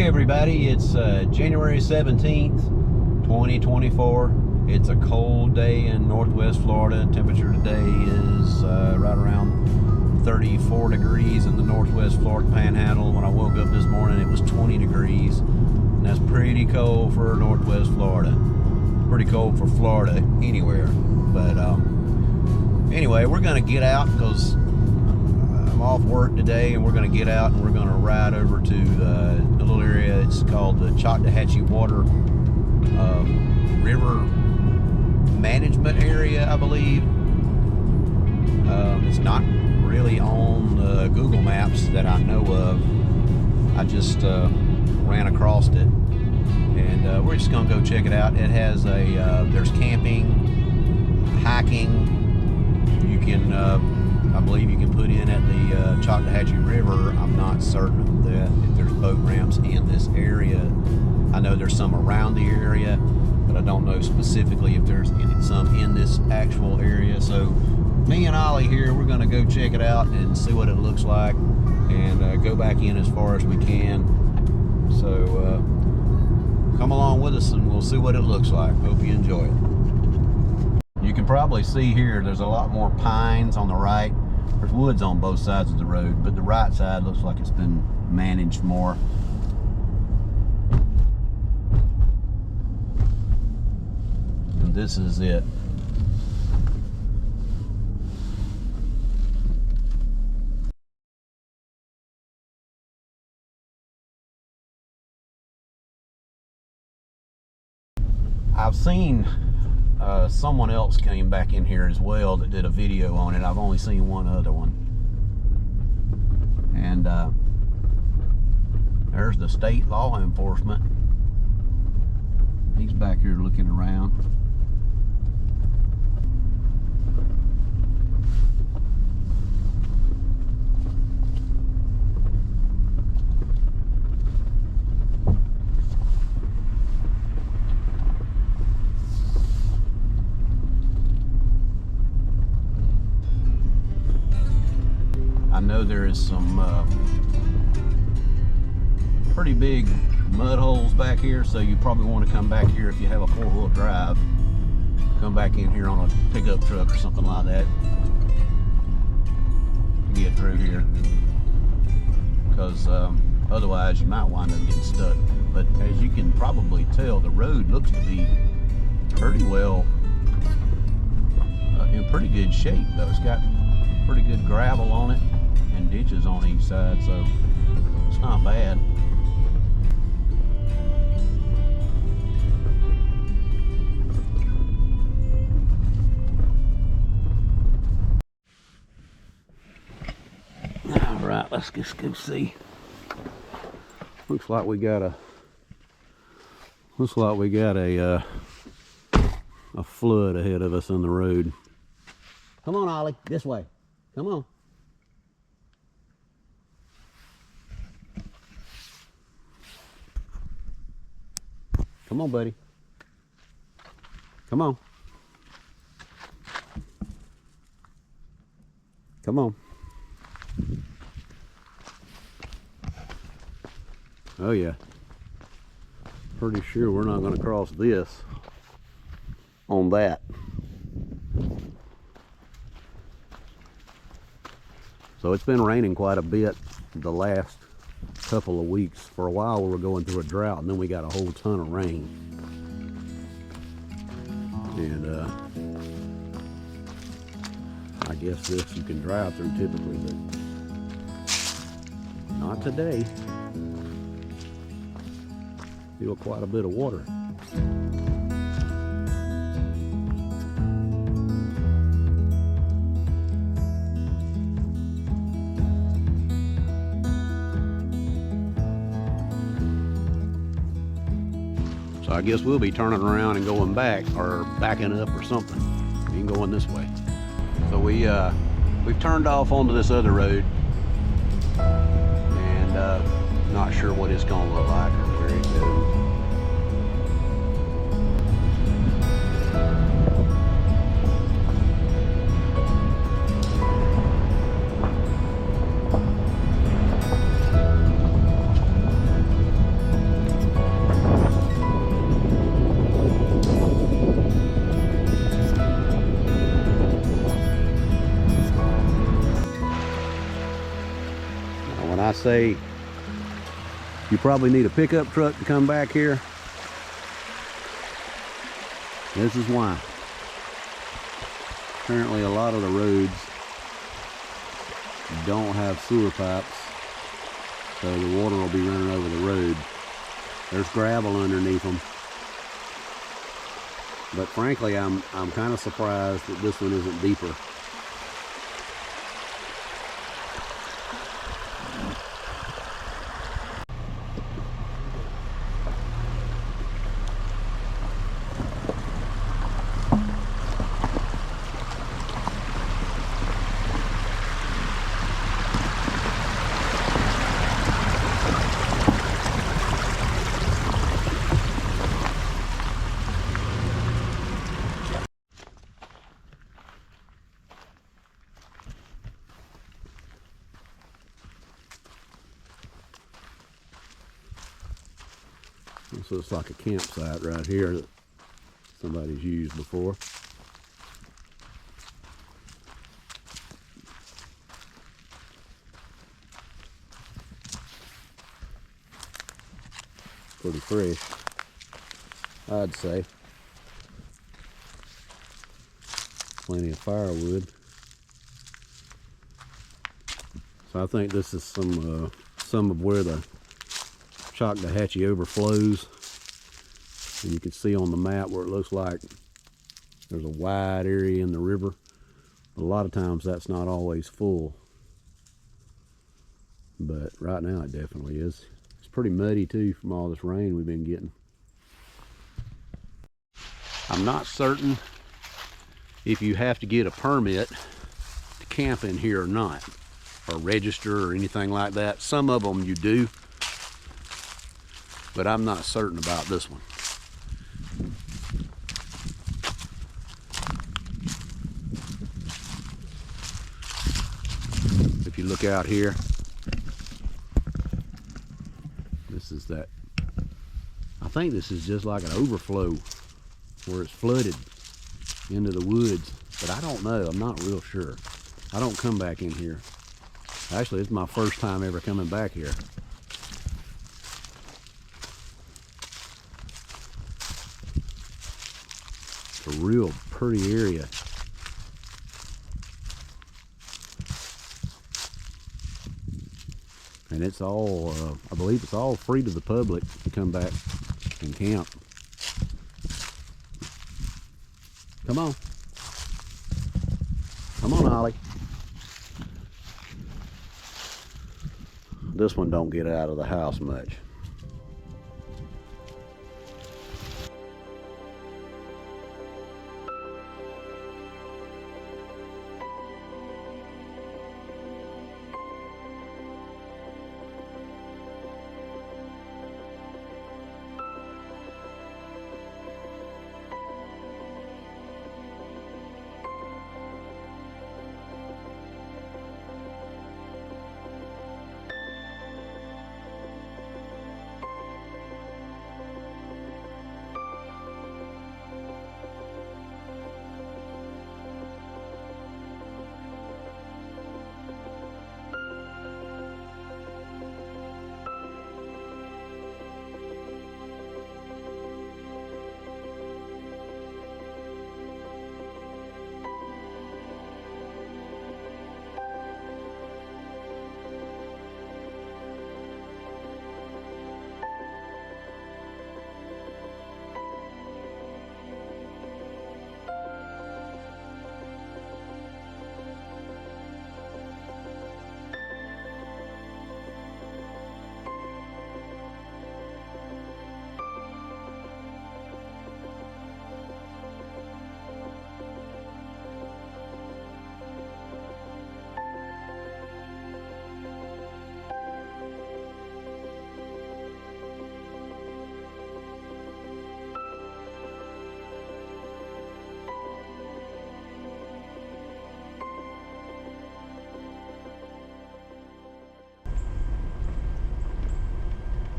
everybody, it's January 17th, 2024. It's a cold day in Northwest Florida. Temperature today is right around 34 degrees in the Northwest Florida Panhandle. When I woke up this morning, it was 20 degrees, and that's pretty cold for Northwest Florida. Pretty cold for Florida anywhere. But anyway, we're gonna get out because I'm off work today, and we're going to get out and we're going to ride over to a little area. It's called the Choctawhatchee River Management Area, I believe. It's not really on Google Maps that I know of. I just ran across it, and we're just going to go check it out. It has there's camping, hiking. You can I believe you can put in at the Choctawhatchee River. I'm not certain that if there's boat ramps in this area. I know there's some around the area, but I don't know specifically if there's some in this actual area. So me and Ollie here, we're going to go check it out and see what it looks like, and go back in as far as we can. So come along with us and we'll see what it looks like. Hope you enjoy it. You can probably see here there's a lot more pines on the right. There's woods on both sides of the road, but the right side looks like it's been managed more. And this is it. I've seen someone else came back in here as well that did a video on it. I've only seen one other one. And there's the state law enforcement. He's back here looking around. I know there is some pretty big mud holes back here, so you probably want to come back here if you have a four-wheel drive. Come back in here on a pickup truck or something like that to get through here, because otherwise you might wind up getting stuck. But as you can probably tell, the road looks to be pretty well in pretty good shape, though. It's got pretty good gravel on it and ditches on each side, so it's not bad. All right, let's just go see. Looks like we got a flood ahead of us on the road. Come on, Ollie, this way. Come on. Come on, buddy. Come on. Come on. Oh yeah. Pretty sure we're not going to cross this on that. So it's been raining quite a bit the last couple of weeks. For a while we were going through a drought, and then we got a whole ton of rain. And I guess this you can drive through typically, but not today. Still quite a bit of water. So I guess we'll be turning around and going back, or backing up or something. We ain't going this way. So we've turned off onto this other road, and not sure what it's gonna look like or where it goes. I say you probably need a pickup truck to come back here, this is why. Apparently a lot of the roads don't have sewer pipes, so the water will be running over the road. There's gravel underneath them. But frankly, I'm kind of surprised that this one isn't deeper. This looks like a campsite right here that somebody's used before. Pretty fresh, I'd say. Plenty of firewood. So I think this is some of where the Choctawhatchee overflows, and you can see on the map where it looks like there's a wide area in the river. But a lot of times that's not always full, but right now it definitely is. It's pretty muddy too from all this rain we've been getting. I'm not certain if you have to get a permit to camp in here or not, or register or anything like that. Some of them you do, but I'm not certain about this one. If you look out here, this is that, I think this is just like an overflow where it's flooded into the woods, but I don't know, I'm not real sure. I don't come back in here. Actually, it's my first time ever coming back here. A real pretty area. And it's all, I believe it's all free to the public to come back and camp. Come on. Come on, Ollie. This one don't get out of the house much.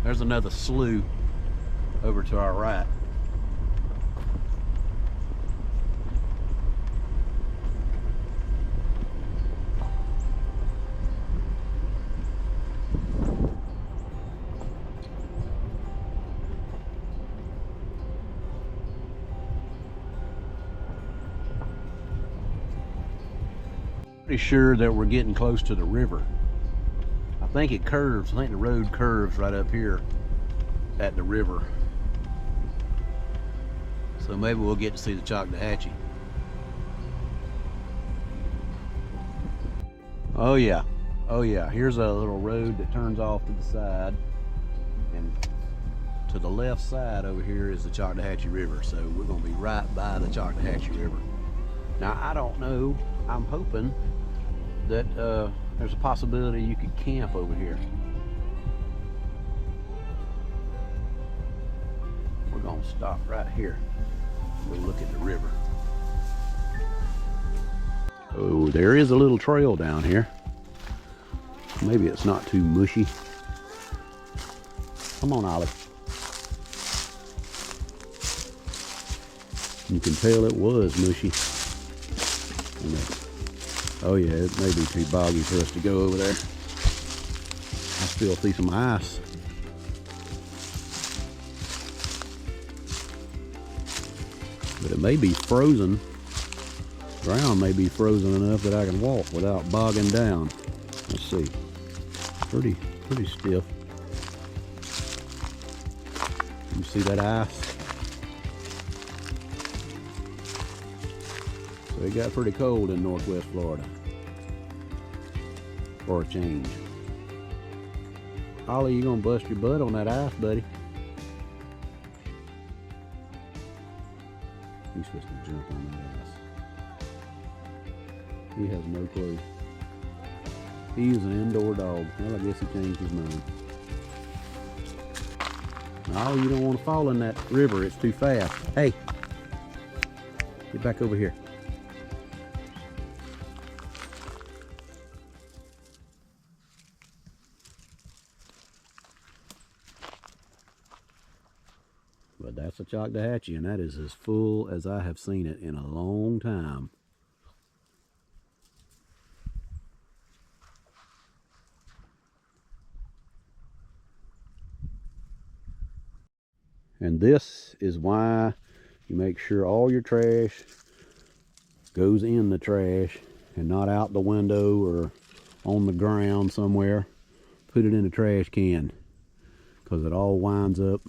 There's another slough over to our right. Pretty sure that we're getting close to the river. I think it curves. I think the road curves right up here at the river. So maybe we'll get to see the Choctawhatchee. Oh yeah. Oh yeah. Here's a little road that turns off to the side. And to the left side over here is the Choctawhatchee River. So we're going to be right by the Choctawhatchee River. Now I don't know. I'm hoping that there's a possibility you could camp over here. We're going to stop right here. We'll look at the river. Oh, there is a little trail down here. Maybe it's not too mushy. Come on, Ollie. You can tell it was mushy. Oh yeah, it may be too boggy for us to go over there. I still see some ice. But it may be frozen. The ground may be frozen enough that I can walk without bogging down. Let's see. Pretty stiff. You see that ice? So it got pretty cold in Northwest Florida. For a change. Ollie, you gonna bust your butt on that ice, buddy. He's supposed to jump on that ice. He has no clue. He's an indoor dog. Well, I guess he changed his mind. No, you don't want to fall in that river. It's too fast. Hey, get back over here. But that's a Choctawhatchee, and that is as full as I have seen it in a long time. And this is why you make sure all your trash goes in the trash and not out the window or on the ground somewhere. Put it in a trash can, because it all winds up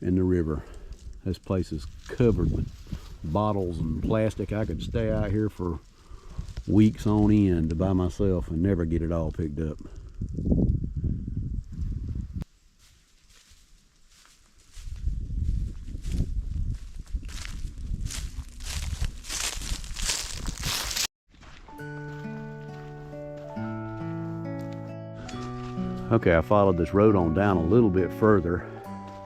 in the river. This place is covered with bottles and plastic. I could stay out here for weeks on end by myself and never get it all picked up. Okay, I followed this road on down a little bit further.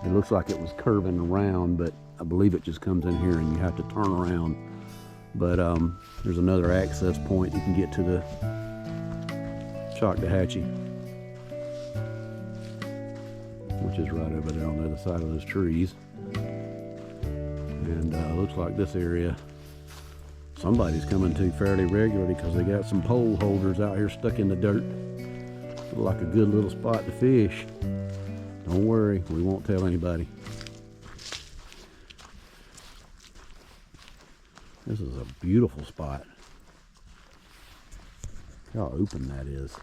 It looks like it was curving around, but I believe it just comes in here and you have to turn around. But there's another access point. You can get to the Choctawhatchee, which is right over there on the other side of those trees. And looks like this area somebody's coming to fairly regularly, because they got some pole holders out here stuck in the dirt. Look like a good little spot to fish. Don't worry, we won't tell anybody. This is a beautiful spot. Look how open that is.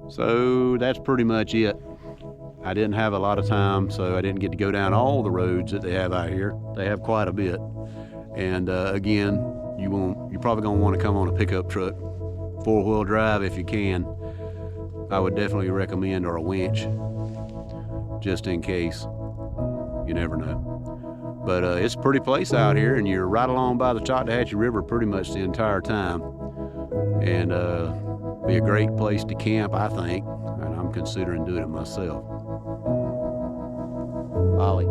So that's pretty much it. I didn't have a lot of time, so I didn't get to go down all the roads that they have out here. They have quite a bit. And again, you're probably gonna want to come on a pickup truck, 4-wheel drive if you can. I would definitely recommend, or a winch, just in case. You never know. But it's a pretty place out here, and you're right along by the Choctawhatchee River pretty much the entire time. And be a great place to camp, I think. And I'm considering doing it myself. Ollie.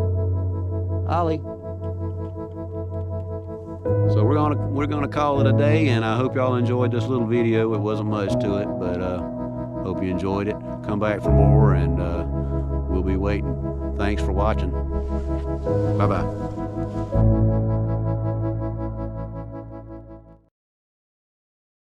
So we're gonna call it a day, and I hope y'all enjoyed this little video. It wasn't much to it, but hope you enjoyed it. Come back for more, and we'll be waiting. Thanks for watching. Bye-bye.